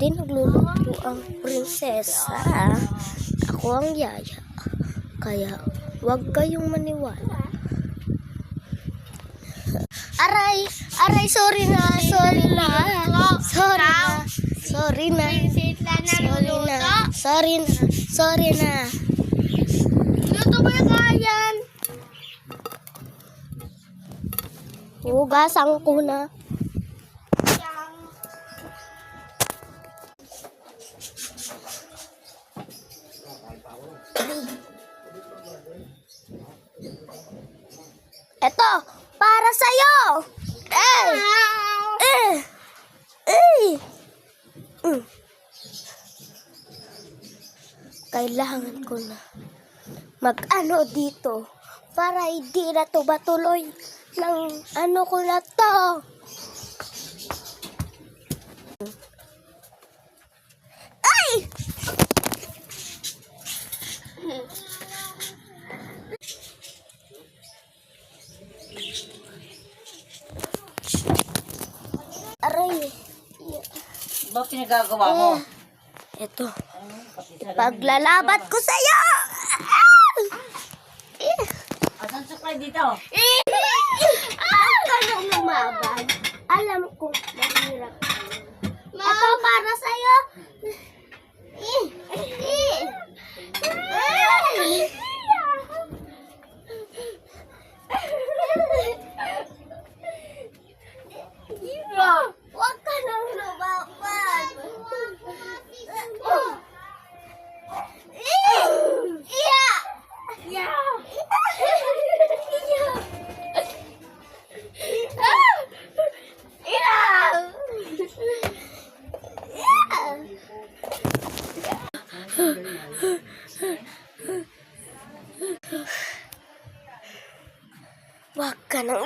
Hindi nagluluto ang prinsesa. Ako ang yaya. Kaya, huwag kayong maniwala. Aray, sorry na. Luto mo yung kayan. Hugasan ko na. Eto, para sa'yo! Kailangan ko na mag-ano dito para hindi na to matuloy ng ano ko na to. Ay! Aray. Ba pinagagawa mo? Ito. Paglalabat ko sa'yo! Asan supply dito? Huwag ka nang lumaban. Alam ko, mahirap. Ito para sa'yo. Huwag ka nang lumaban. Huwag ka nang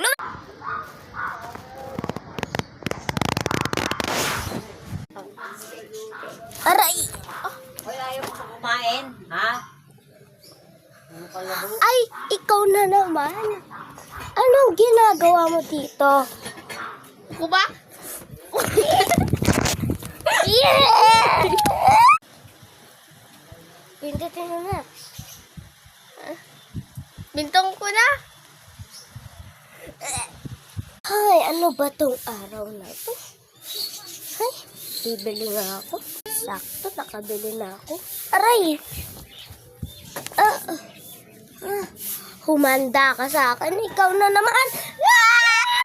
Aray! Hoy, ayaw mo kumain, ha? Ay, ikaw na naman. Anong ginagawa mo dito? Ako ba? Pindutin mo na. Bintong ko na. Ay, ano ba tong araw na to? Ay, bibili nga ako. Sakto, nakabili na ako. Aray! Humanda ka sa akin. Ikaw na naman.